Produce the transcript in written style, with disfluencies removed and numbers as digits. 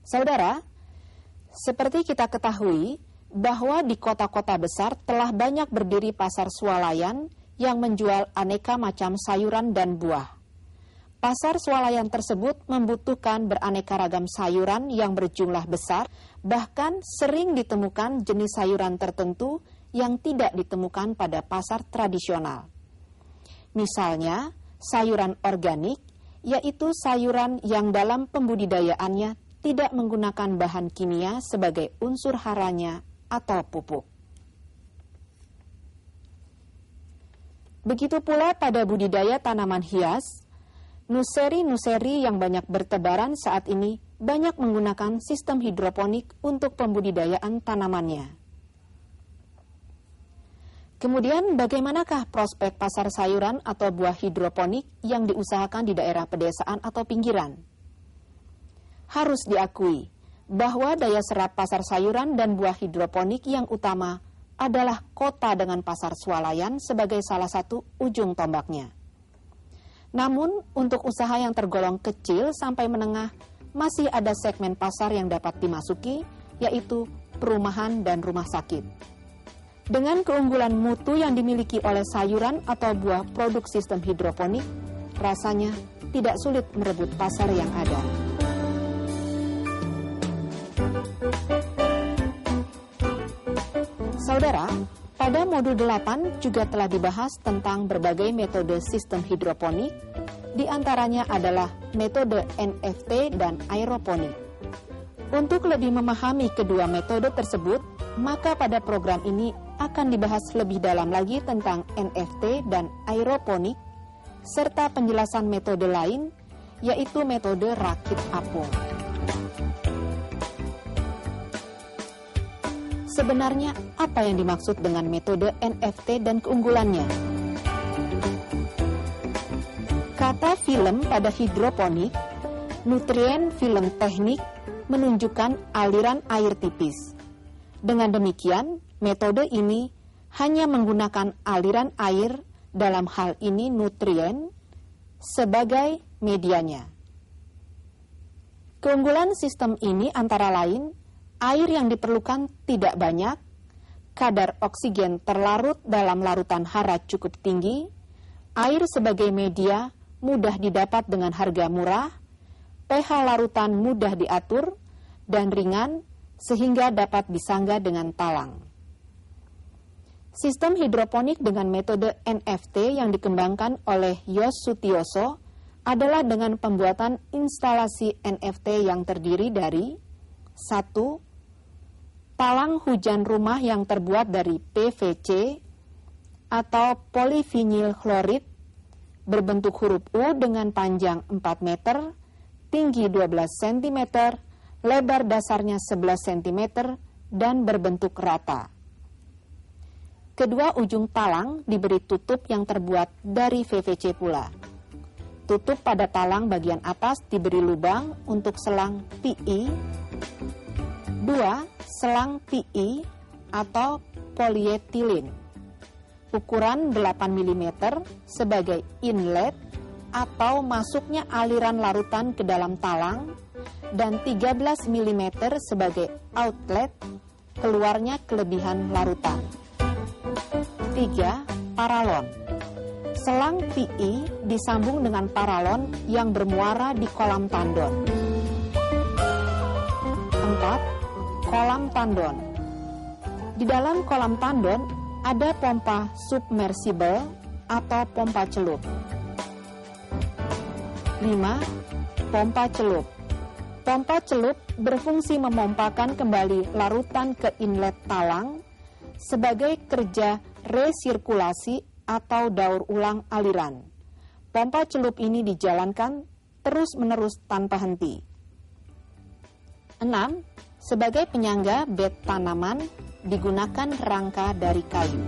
Saudara, seperti kita ketahui bahwa di kota-kota besar telah banyak berdiri pasar swalayan yang menjual aneka macam sayuran dan buah. Pasar swalayan tersebut membutuhkan beraneka ragam sayuran yang berjumlah besar, bahkan sering ditemukan jenis sayuran tertentu yang tidak ditemukan pada pasar tradisional. Misalnya, sayuran organik, yaitu sayuran yang dalam pembudidayaannya tidak menggunakan bahan kimia sebagai unsur haranya atau pupuk. Begitu pula pada budidaya tanaman hias, nuseri-nuseri yang banyak bertebaran saat ini banyak menggunakan sistem hidroponik untuk pembudidayaan tanamannya. Kemudian bagaimanakah prospek pasar sayuran atau buah hidroponik yang diusahakan di daerah pedesaan atau pinggiran? Harus diakui bahwa daya serap pasar sayuran dan buah hidroponik yang utama adalah kota dengan pasar swalayan sebagai salah satu ujung tombaknya. Namun, untuk usaha yang tergolong kecil sampai menengah, masih ada segmen pasar yang dapat dimasuki, yaitu perumahan dan rumah sakit. Dengan keunggulan mutu yang dimiliki oleh sayuran atau buah produk sistem hidroponik, rasanya tidak sulit merebut pasar yang ada. Saudara, pada modul 8 juga telah dibahas tentang berbagai metode sistem hidroponik, di antaranya adalah metode NFT dan aeroponik. Untuk lebih memahami kedua metode tersebut, maka pada program ini akan dibahas lebih dalam lagi tentang NFT dan aeroponik, serta penjelasan metode lain, yaitu metode rakit apung. Sebenarnya apa yang dimaksud dengan metode NFT dan keunggulannya? Kata film pada hidroponik, nutrien film teknik menunjukkan aliran air tipis. Dengan demikian, metode ini hanya menggunakan aliran air, dalam hal ini nutrien, sebagai medianya. Keunggulan sistem ini antara lain, air yang diperlukan tidak banyak, kadar oksigen terlarut dalam larutan hara cukup tinggi, air sebagai media mudah didapat dengan harga murah, pH larutan mudah diatur, dan ringan sehingga dapat disangga dengan talang. Sistem hidroponik dengan metode NFT yang dikembangkan oleh Yos Sutioso adalah dengan pembuatan instalasi NFT yang terdiri dari 1. Talang hujan rumah yang terbuat dari PVC atau polyvinyl chlorid berbentuk huruf U dengan panjang 4 meter, tinggi 12 cm, lebar dasarnya 11 cm, dan berbentuk rata. Kedua ujung talang diberi tutup yang terbuat dari PVC pula. Tutup pada talang bagian atas diberi lubang untuk selang PE. 2. Selang PE atau polietilin. Ukuran 8 mm sebagai inlet atau masuknya aliran larutan ke dalam talang, dan 13 mm sebagai outlet keluarnya kelebihan larutan. 3. Paralon. Selang PE disambung dengan paralon yang bermuara di kolam tandon. 4. Kolam tandon. Di dalam kolam tandon ada pompa submersible atau pompa celup. 5. Pompa celup. Pompa celup berfungsi memompakan kembali larutan ke inlet talang sebagai kerja resirkulasi atau daur ulang aliran. Pompa celup ini dijalankan terus-menerus tanpa henti. 6. Sebagai penyangga bed tanaman digunakan rangka dari kayu.